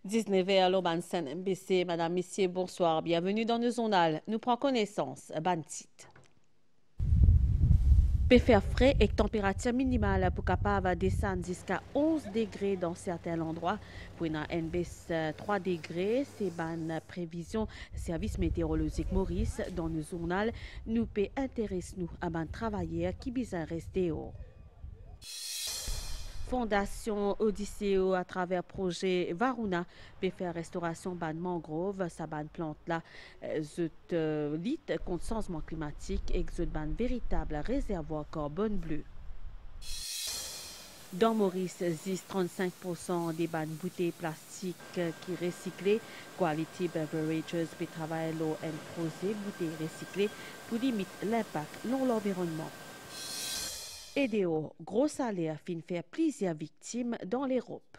19h, Loban MBC. Madame, Messieurs, bonsoir. Bienvenue dans le journal. Nous prenons connaissance. Bantit. Peut faire frais et température minimale pour capable descendre jusqu'à 11 degrés dans certains endroits. Pour une NBS 3 degrés, c'est une prévision service météorologique Maurice. Dans le journal, nous peut intéresser nous à un travailleur qui besoin rester haut. Fondation Odysseo à travers projet Varuna peut faire restauration ban mangrove, sa ban plante là, lutte contre changement climatique et ban véritable réservoir carbone bleu. Dans Maurice, 35% des ban bouteilles plastiques qui recyclées. Quality Beverages peut travailler l'eau et projet bouteilles recyclées pour limiter l'impact dans l'environnement. EDO, gros salaire, fin faire plusieurs victimes dans l'Europe.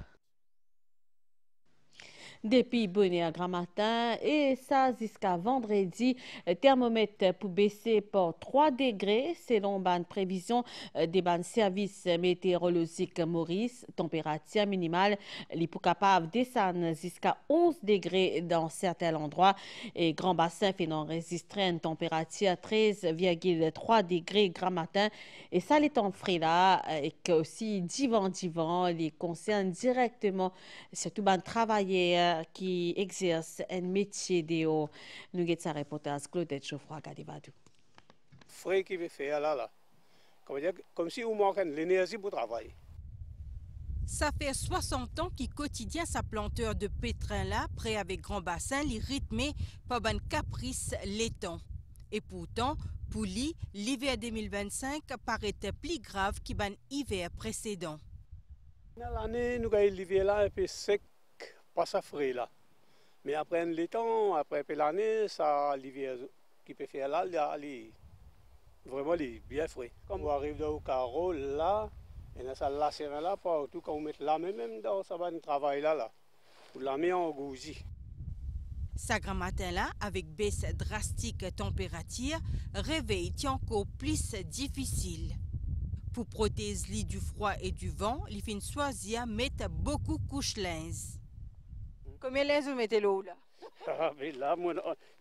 Depuis bonne grand matin et ça jusqu'à vendredi, thermomètre pour baisser par 3 degrés selon ban prévision des ban services météorologiques Maurice. Température minimale, les pour capable descendre jusqu'à 11 degrés dans certains endroits et Grand Bassin fait enregistrer une température 13,3 degrés grand matin et ça les temps frais là et que aussi divan les concerne directement surtout ban travailleurs qui exerce un métier de haut. Nous avons sa reportage Claudette Geoffroy Gadivadou. Frais qui veut faire là. Comme si on manque l'énergie pour travailler. Ça fait 60 ans qu'il quotidien sa planteur de pétrin là, près avec Grand Bassin, les rythmé par un caprice laitant. Et pourtant, pour lui, l'hiver 2025 paraît plus grave qu'il l'hiver précédent. L'année, nous avons l'hiver là un peu sec, pas ça frais là. Mais après le temps, après l'année, ça l'hiver qui peut faire là, vraiment bien frais. Quand on arrive au carreau là, et ça là, c'est là, partout quand on met la même dans ça va travail là, pour la mettre en gougie. Ça grand matin là, avec baisse drastique température, réveil est encore plus difficile. Pour protéger du froid et du vent, les fins choisir mettent beaucoup de couches linge. Combien de vous mettez l'eau là? Ah, mais là,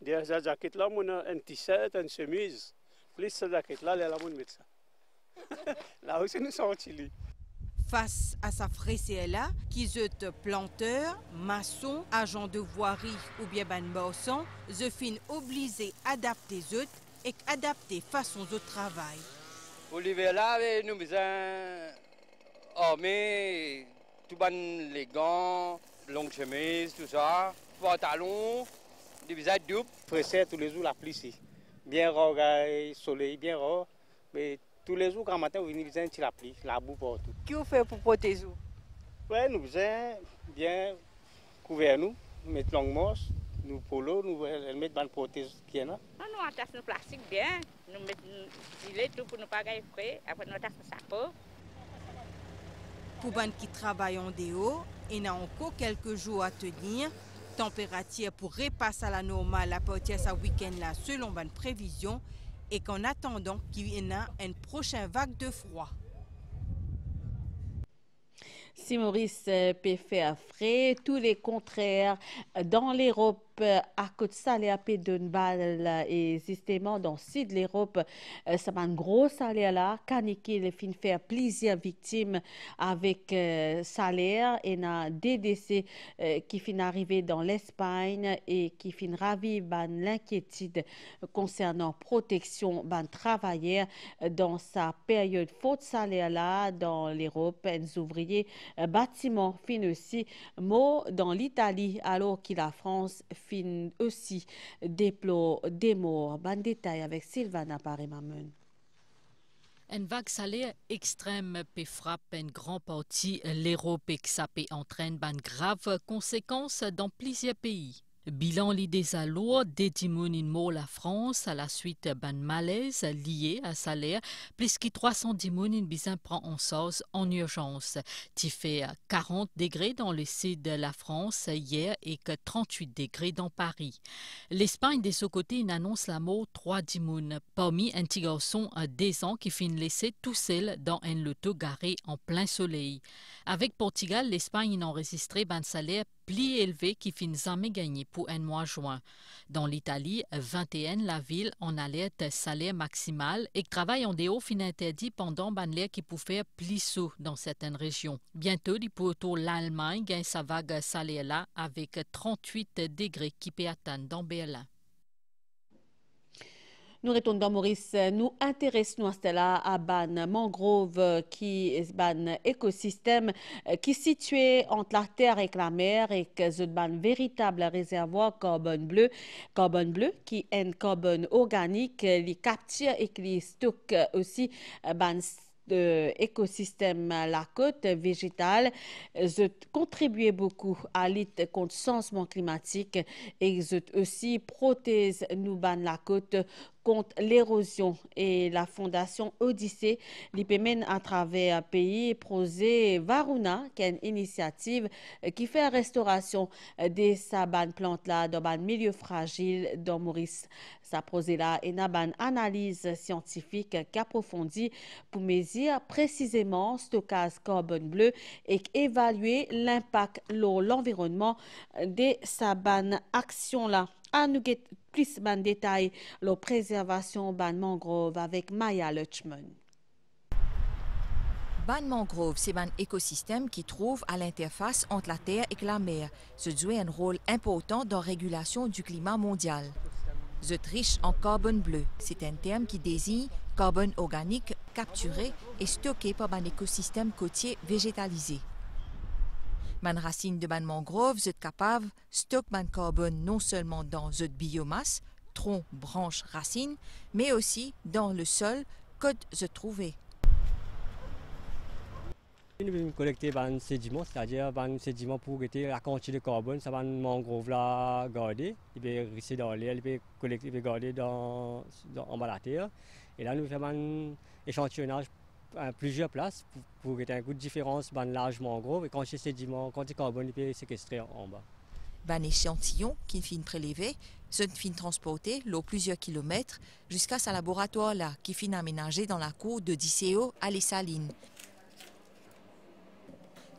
des jaquettes là, un t-shirt, une chemise. Plus cette jaquette là, là, on met ça. Là aussi, nous sommes chili. Face à sa fraîcheur-là, qui êtes planteur, maçon, agent de voirie ou bien banbosson, je fin obligé d'adapter eux et adapter façon de travail. Pour l'hiver là, nous besoin armer tout les gants, longues chemises, tout ça, pantalons, des visages doubles. Pressé tous les jours la pluie ici. Bien rare, soleil, bien rare. Mais tous les jours, quand matin, vous venez besoin de la pluie, la boue partout. Qu'est-ce que vous faites pour protéger vous? Oui, nous besoin bien couvrir nous, mettre longue manche, nous polos, nous mettre dans le protège qui est là. Nous attache le plastique bien, nous mettons gilet tout pour ne pas gagner frais, après nous attache le chapeau. Pour les qui travaillent en dehors, il y a encore quelques jours à tenir. Température pour repasser à la normale à partir de ce week-end là selon les prévisions et qu'en attendant qu'il y ait une prochaine vague de froid. Si Maurice peut faire frais, tous les contraires dans l'Europe à côté de ça, les AP d'une balle et justement dans le sud de l'Europe, ça va un gros salaire là, canicule fin faire plusieurs victimes avec salaire et na des décès qui fin arriver dans l'Espagne et qui fin raviver l'inquiétude concernant protection ban travailleurs dans sa période faute salaire là dans l'Europe, les ouvriers bâtiments fin aussi mot dans l'Italie alors que la France fin aussi déplore des morts. Ban détail avec Sylvana Paré-Mamen. Une vague salaire extrême peut frapper une grande partie de l'Europe et que ça peut entraîner de graves conséquences dans plusieurs pays. Bilan l'idée à lourd des mort la France à la suite d'un malaise lié à salaire, plus que 310 besoin prend en charge en urgence. Il fait 40 degrés dans le sud de la France hier et que 38 degrés dans Paris. L'Espagne de son côté annonce la mort 3 dimoun. Parmi un petit garçon à 10 ans qui finit laissé tout seul dans un loto garé en plein soleil. Avec Portugal, l'Espagne a enregistré un salaire plus élevé qui finit jamais gagné pour un mois juin. Dans l'Italie, 21 la ville en alerte salaire maximal et travail en déo fin interdit pendant l'air qui peut faire plus sous dans certaines régions. Bientôt, l'Allemagne gagne sa vague salaire là avec 38 degrés qui peut atteindre dans Berlin. Nous retournons dans Maurice. Nous intéressons à ban mangrove qui est ban écosystème qui est situé entre la terre et la mer et qui est un véritable réservoir carbone bleu qui est un carbone organique, qui capture et qui stocke aussi ban écosystème la côte végétale, contribuent beaucoup à la lutte contre le changement climatique et aussi protègent nous ban la côte contre l'érosion. Et la fondation Odyssée li mène à travers un pays projet Varuna qui est une initiative qui fait la restauration des sabanes plantes là dans un milieu fragile dans Maurice. Ça projet là une analyse scientifique qui approfondit pour mesurer précisément le stockage carbone bleu et évaluer l'impact sur l'environnement des sabanes actions là. À nous get plus de détails la préservation ban mangrove avec Maya Lutchman. Ban mangrove, c'est un écosystème qui trouve à l'interface entre la terre et la mer. Ce joue un rôle important dans la régulation du climat mondial. C'est riche en carbone bleu. C'est un terme qui désigne carbone organique capturé et stocké par un écosystème côtier végétalisé. Man racine de ban mangrove est capable de stocker ban carbone non seulement dans cette biomasse, tronc, branche, racine, mais aussi dans le sol que se trouver. Nous collecter des sédiments, c'est-à-dire des sédiments pour guetter la quantité de carbone, ça va mangrove là garder, il peut rester dans l'air, il peut collecter, il peut garder en bas de la terre. Et là nous faisons un échantillonnage à plusieurs places pour guetter un coup de différence dans l'âge mangrove et quand c'est sédiments, quand c'est carbone, il peut séquestrer en bas. Un échantillon qui finit prélevé, se finit transporté l'eau plusieurs kilomètres jusqu'à ce laboratoire là qui finit aménagé dans la cour de Diceo à Les Salines.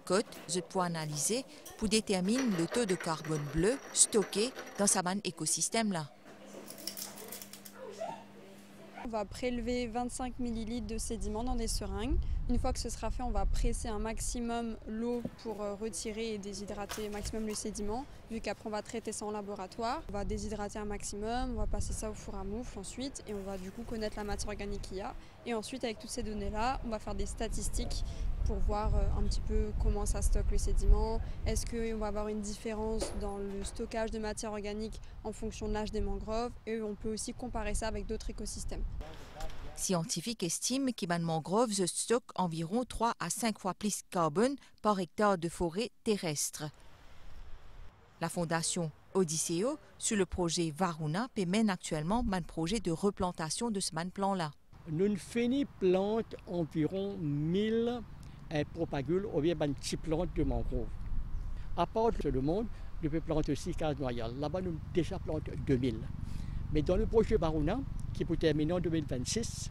Côte, je peux analyser pour déterminer le taux de carbone bleu stocké dans ce écosystème là. On va prélever 25 ml de sédiments dans des seringues. Une fois que ce sera fait, on va presser un maximum l'eau pour retirer et déshydrater un maximum le sédiment. Vu qu'après on va traiter ça en laboratoire, on va déshydrater un maximum, on va passer ça au four à moufle ensuite et on va du coup connaître la matière organique qu'il y a. Et ensuite avec toutes ces données-là, on va faire des statistiques pour voir un petit peu comment ça stocke le sédiment. Est-ce qu'on va avoir une différence dans le stockage de matière organique en fonction de l'âge des mangroves et on peut aussi comparer ça avec d'autres écosystèmes. Scientifiques estiment qu'un mangrove stocke environ 3 à 5 fois plus de carbone par hectare de forêt terrestre. La fondation Odysseo, sur le projet Varuna, mène actuellement un projet de replantation de ce plan-là. Nous finissons plante environ 1000 propagules ou bien une petite plante de mangrove. À part le monde, nous pouvons planter aussi 15 noyades. Là-bas, nous déjà plantons 2000. Mais dans le projet Varuna, qui peut terminer en 2026,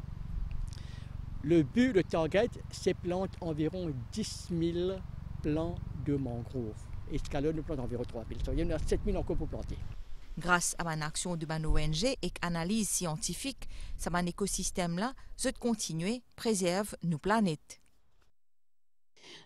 le but, le target, c'est planter environ 10 000 plants de mangrove. Et ce cas-là, nous plantons environ 3 000. Il y en a 7 000 encore pour planter. Grâce à une action de mon ONG et analyse scientifique, ce écosystème-là, je continue, préserve nos planètes.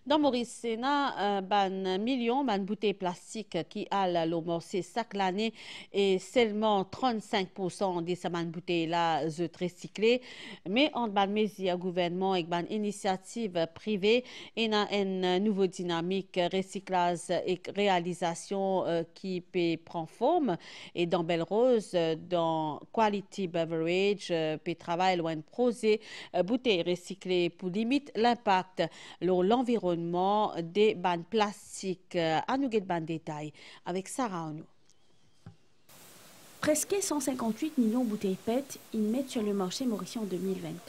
Dans Maurice, Sénat, ban millions de bouteilles plastiques qui allent le morcer chaque année et seulement 35% de ces bouteilles-là sont recyclées. Mais en ban mesure gouvernement et ban initiative privée, il y a une nouvelle dynamique recyclage et réalisation qui peut prendre forme. Et dans Belle Rose, dans Quality Beverage, peut travailler loin de projet bouteilles recyclées pour limiter l'impact sur l'environnement des bandes plastiques. À nous get ban détail avec Sarah Onou. Presque 158 millions de bouteilles PET ils mettent sur le marché mauricien en 2024.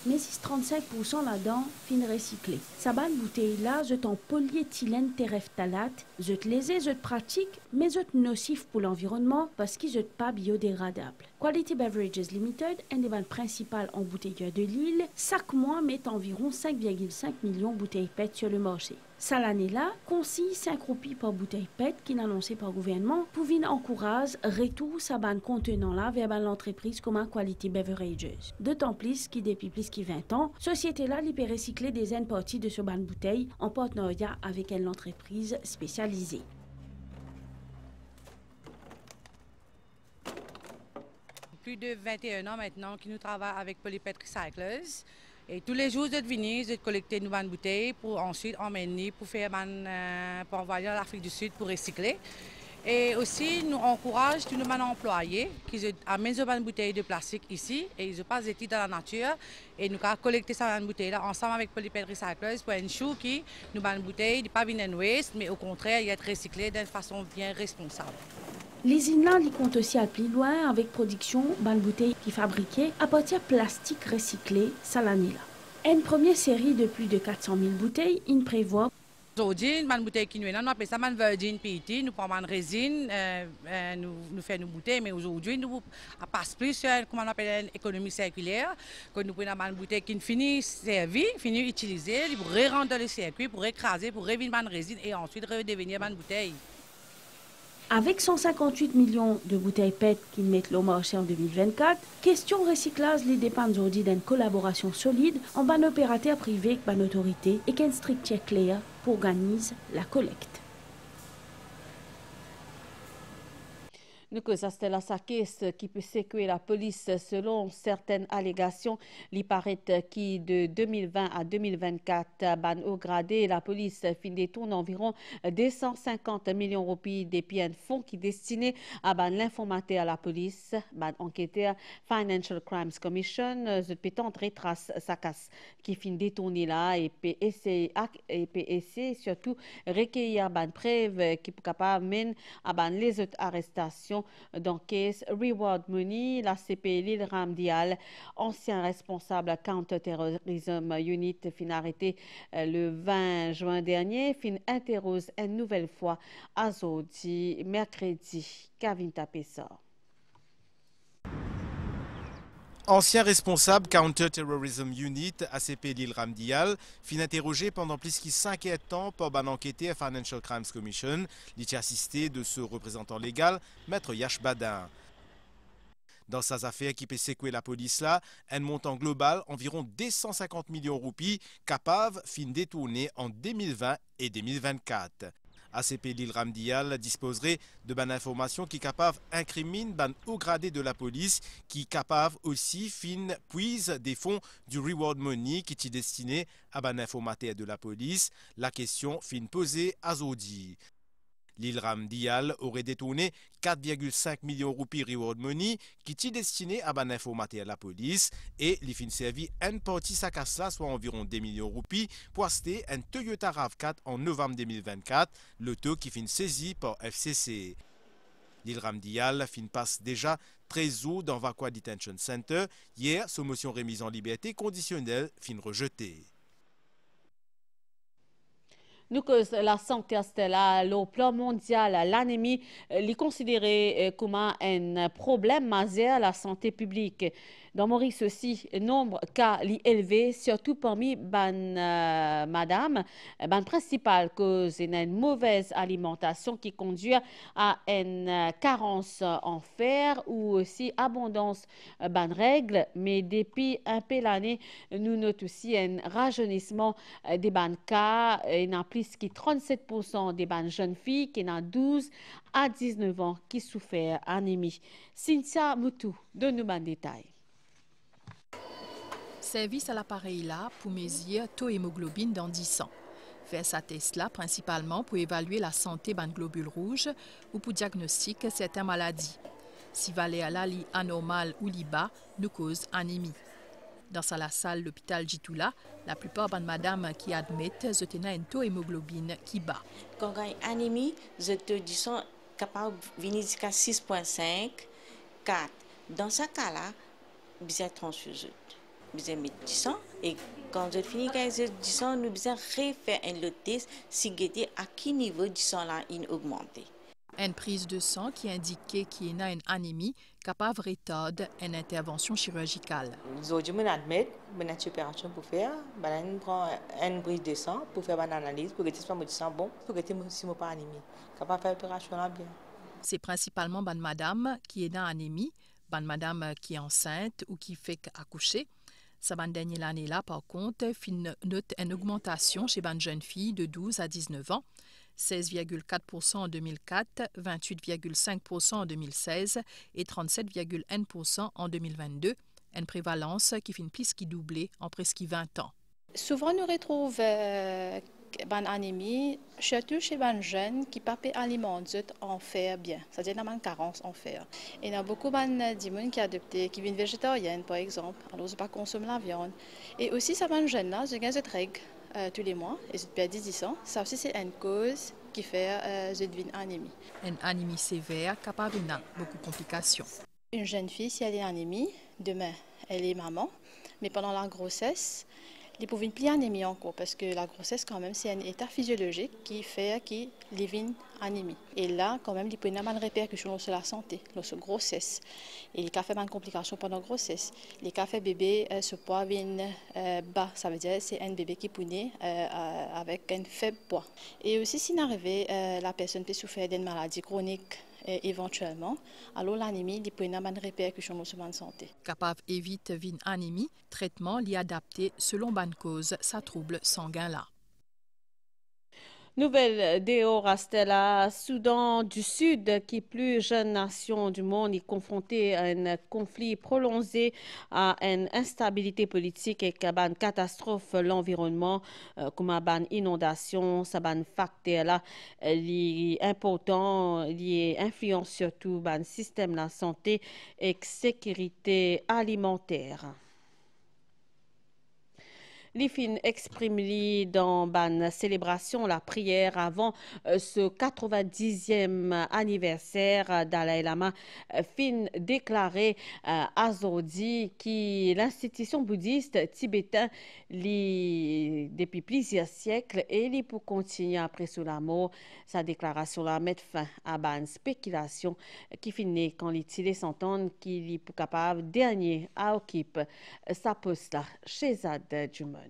Mais 35% là-dedans finissent recyclés. Ces bouteilles-là, sont en polyéthylène terephthalate, sont lésées, sont pratiques, mais sont nocifs pour l'environnement parce qu'ils ne sont pas biodégradables. Quality Beverages Limited, un des banques principales embouteilleurs de l'île, chaque mois met environ 5,5 millions de bouteilles PET sur le marché. Cette année-là, consigne 5 roupies par bouteille PET qui est annoncé par le gouvernement pour venir encourager retour sa banque contenant là vers l'entreprise comme Quality Beverages. D'autant plus que depuis plus de 20 ans, société là peut recycler des N parties de ce ban bouteille en partenariat avec une entreprise spécialisée. Plus de 21 ans maintenant que nous travaillons avec Polypet Recyclers. Et tous les jours, de venir, de collecter nos bonnes bouteilles pour ensuite emmener, pour envoyer à l'Afrique du Sud pour recycler. Et aussi, nous encourageons tous nos employés qui amènent ces bonnes bouteilles de plastique ici et ils passent des titres dans la nature. Et nous avons collecté ces bonnes bouteilles-là ensemble avec Polypet Recyclers pour ensure que nos bonnes bouteilles ne sont pas venir waste, mais au contraire, elles sont recyclées d'une façon bien responsable. Les îles comptent aussi à plus loin avec production de bouteilles qui fabriquées à partir de plastique recyclé cette année-là. Une première série de plus de 400 000 bouteilles, il prévoit. Aujourd'hui, une bouteille qui nous est là, nous appelons ça une virgin PET. Nous prenons une résine, nous faisons nos bouteilles, mais aujourd'hui, nous passons plus sur comment on appelle une économie circulaire. Quand nous prenons une bouteille qui finit servie, finit utilisée, pour re-rentrer dans le circuit, pour écraser, pour revenir une résine et ensuite redevenir une bouteille. Avec 158 millions de bouteilles PET qui mettent au marché en 2024, question recyclage les dépend aujourd'hui d'une collaboration solide en ban opérateur privé avec ban autorité et qu'une structure claire pour organiser la collecte. Nous que ça c'était la caisse qui peut sécuriser la police selon certaines allégations. Il paraît qui de 2020 à 2024, ban au gradé, la police fin détourne environ 250 millions de roupies depuis un fonds qui est destiné à ban l'informateur à la police. Ban enquêteur Financial Crimes Commission, je peux tenter retrace sa casse qui fin détourner là et peut essayer surtout recueillir ban preuve qui peut capable mener à ban les autres arrestations. Dans case Reward Money, la CP Lil Ramdial, ancien responsable Counter-Terrorism Unit, fin arrêté le 20 juin dernier, fin interrose une nouvelle fois à Zodi, mercredi. Kevin Tapessa. Ancien responsable Counter-Terrorism Unit, ACP Lil Ramdial, fin interrogé pendant plus de 5 ans par un enquêteur Financial Crimes Commission, il est assisté de ce représentant légal, Maître Yash Badin. Dans ces affaires qui peut sécouer la police là, un montant global environ 250 millions de roupies capable fin détourner en 2020 et 2024. ACP Lil Ramdial disposerait de ban informations qui capable incrimine ban haut gradé de la police qui capable aussi fin puise des fonds du Reward Money qui est destiné à ban informateur de la police. La question fin posée à Zodi. Lil Ramdial aurait détourné 4,5 millions de roupies Reward Money qui est destiné à ban informateur à la police et les fin servi une partie sa casse là, soit environ 2 millions de roupies pour acheter un Toyota RAV4 en novembre 2024, l'auto qui fin saisi par FCC. Lil Ramdial fin passe déjà 13 jours dans Vakwa Detention Center. Hier, sa motion remise en liberté conditionnelle fin rejetée. Nous que la santé là, le plan mondial, l'anémie, est considéré comme un problème majeur à la santé publique. Dans Maurice aussi, nombre de cas élevé, surtout parmi madame, principale cause une mauvaise alimentation qui conduit à une carence en fer ou aussi abondance de règles. Mais depuis un peu l'année, nous notons aussi un rajeunissement des cas. Il y a plus de 37% des jeunes filles qui ont 12 à 19 ans qui souffrent d'anémie. Cynthia Moutou, donne-nous un détail. Service à l'appareil-là pour mesurer taux hémoglobine dans 10 ans. Faire sa test-là principalement pour évaluer la santé des globules rouges ou pour diagnostiquer certaines maladies. Si valéa li anormal ou li bas, nous cause anémie. Dans la salle de l'hôpital Jitoula, la plupart des madames qui admettent ont un taux hémoglobine qui bat. Quand il y a une anémie, je te dis capable de venir jusqu'à 6,5, 4. Dans ce cas-là, vous êtes transfusé. Vous êtes médecin et quand vous finissez avec ce sang, nous devons refaire un test si à quel niveau du sang là il augmenté. Une prise de sang qui indiquait qu'il y a une anémie capable retarder une intervention chirurgicale. Aujourd'hui, on admet une opération pour faire, on prend une prise de sang pour faire une analyse, pour que le sang soit bon, pour que le sang pas anémie. Capable de faire l'opération là bien. C'est principalement une madame qui est dans l'anémie, une madame qui est enceinte ou qui fait accoucher. Cette dernière année-là, par contre, note une augmentation chez une jeune fille de 12 à 19 ans, 16,4% en 2004, 28,5% en 2016 et 37,1% en 2022, une prévalence qui finit plus qui doublée en presque 20 ans. Souvent, nous retrouvons une anémie, surtout chez les jeunes qui ne peuvent pas alimenter en fer bien, c'est-à-dire dans une carence en fer. Et il y a beaucoup de gens qui adoptent, qui viennent végétariennes par exemple, alors ils ne pas consomment la viande. Et aussi, ces jeunes-là, ils ont des règles tous les mois, et ils perdent 10 ans. Ça aussi, c'est une cause qui fait qu'ils deviennent anémie. Une anémie sévère capable de beaucoup de complications. Une jeune fille, si elle est anémie, demain, elle est maman, mais pendant la grossesse, ils peuvent plus anémie encore parce que la grossesse quand même c'est un état physiologique qui fait qu'ils deviennent anémie. Et là quand même il peut y avoir une répercussion sur la santé, sur la grossesse. Et les cas fait une complication pendant la grossesse. Les cas fait bébé ce poids vient bas, ça veut dire c'est un bébé qui est né avec un faible poids. Et aussi si n'arrive la personne peut souffrir d'une maladie chronique éventuellement, alors l'anémie peut avoir une répercussion sur la santé. Capable d'éviter une anémie, traitement l'y adapté selon bonne cause, ça trouble sanguin là. Nouvelle Rastella, Soudan du Sud, qui est plus jeune nation du monde, est confrontée à un conflit prolongé, à une instabilité politique et à une catastrophe l'environnement, comme une inondation, ça un facteur là, est important, qui influence surtout le système de la santé et sécurité alimentaire. Les fins expriment dans la célébration, la prière avant ce 90e anniversaire Dalai Lama fin déclaré à Zodi qui l'institution bouddhiste tibétaine depuis plusieurs siècles et il pour continuer après sous la mort. Sa déclaration là met fin à une spéculation qui finit quand il s'entend qu'il est capable dernier à occuper sa poste là chez Zad Dumont.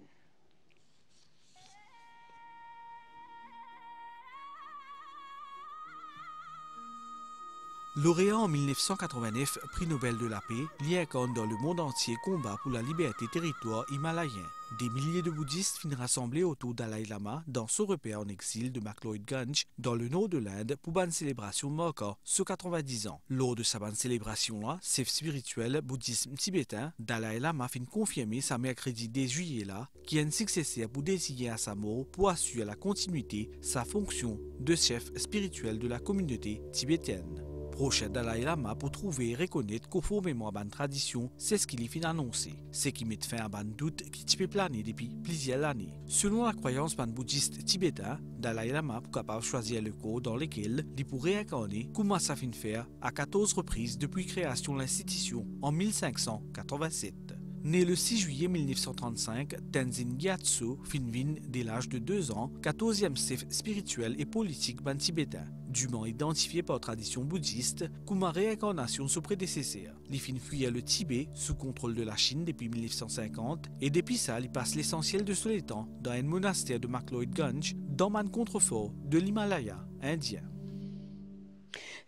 Lauréat en 1989, prix Nobel de la paix, Lincoln dans le monde entier combat pour la liberté territoire himalayien. Des milliers de bouddhistes finissent rassemblés autour Dalai Lama dans son repère en exil de McLeodganj dans le nord de l'Inde pour une célébration marquant ce 90 ans. Lors de sa célébration-là, chef spirituel bouddhisme tibétain, Dalai Lama finit confirmer sa mercredi 10 juillet là, qui est un successeur pour désigner à sa mort pour assurer la continuité sa fonction de chef spirituel de la communauté tibétaine. Proche Dalai Lama pour trouver et reconnaître conformément à une tradition, c'est ce qu'il finit annoncé. Ce qui met fin à un doute qui peut planer depuis plusieurs années. Selon la croyance d'un bouddhiste tibétain, Dalai Lama est capable de choisir le corps dans lequel il pourrait incarner comment ça finit faire à 14 reprises depuis la création de l'institution en 1587. Né le 6 juillet 1935, Tenzin Gyatso finit dès l'âge de 2 ans, 14e chef spirituel et politique ban tibétain, dûment identifié par tradition bouddhiste comme une réincarnation de son prédécesseur. Il finit fuir le Tibet sous contrôle de la Chine depuis 1950 et depuis ça, il passe l'essentiel de son temps dans un monastère de McLeodganj dans un contrefort de l'Himalaya indien.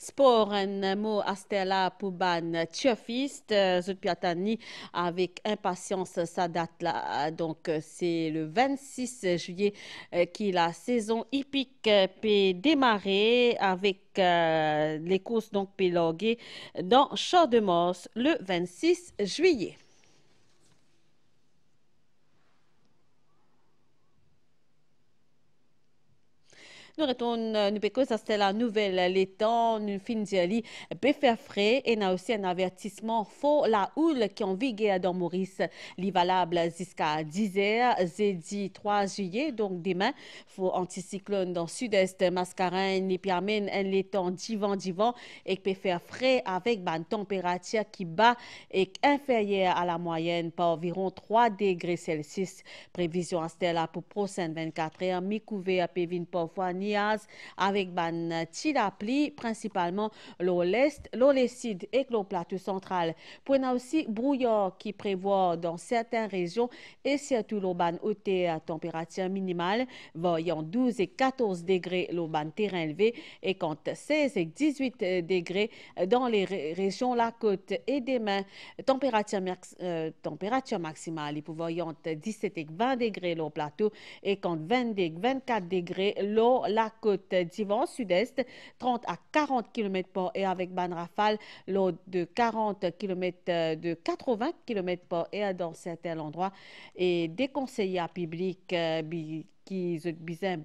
Sport, un mot à Stella pour ban tchofiste, Zutpiatani avec impatience sa date là. Donc c'est le 26 juillet qui la saison hippique peut démarrer avec les courses donc péloguées dans Champ-de-Mars le 26 juillet. Nous retournons, nous pécons, ça c'était la nouvelle, les temps, nous finissons, peut faire frais, et nous avons aussi un avertissement faux, la houle qui en vigueur dans Maurice, est valable jusqu'à 10h, jeudi 3 juillet, donc demain, il faut anticyclone dans sud-est, mascarin, et puis amène les temps divan, et peut faire frais avec une température qui bat et inférieure à la moyenne par environ 3 degrés Celsius. Prévision à là pour prochaine 24 heures, mi couvert à Pévin parfois, ni niaz avec ban tilapli, principalement l'est, l'Olécide et le plateau central. Pour aussi brouillard qui prévoit dans certaines régions et surtout le ban hauteur à température minimale, voyant 12 et 14 degrés le ban terrain élevé et compte 16 et 18 degrés dans les régions la côte et demain température maximale pour voyant 17 et 20 degrés le plateau et compte 20 et 24 degrés l'eau la côte d'Ivan sud-est 30 à 40 km/h et avec ban rafale l'eau de 40 km de 80 km/h dans certains endroits et des conseillers publics qui sont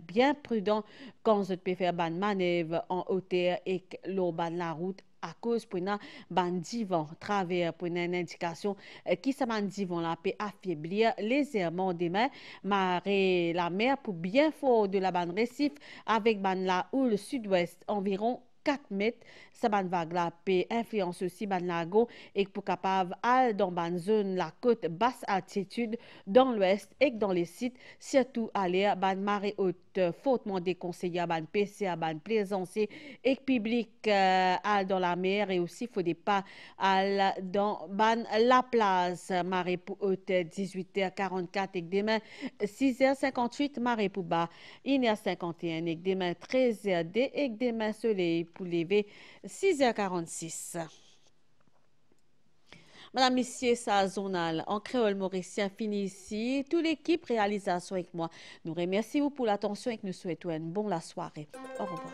bien prudents quand vous pouvez faire ban manœuvre en hauteur et l'eau ban la route à cause pour une ban divan travers pour une indication qui ça ban divan la peut affaiblir légèrement demain marée la mer pour bien fort de la ban récif avec ban la houle sud-ouest environ 4 mètres, ça ban vague la peut influence aussi ban lago et pour capable aller dans ban zone la côte basse altitude dans l'ouest et dans les sites surtout aller ban marée haute fortement déconseillé ban PC à ban plaisancier et public dans la mer et aussi faut des pas dans ban la place marée pour haute 18h44 et demain 6h58 marée pour bas 1h51 et demain 13h et demain soleil pour lever 6h46. Madame, Messieurs, ça zonal en créole mauricien fini ici. Toute l'équipe réalisation avec moi. Nous remercions pour l'attention et que nous souhaitons une bonne soirée. Au revoir.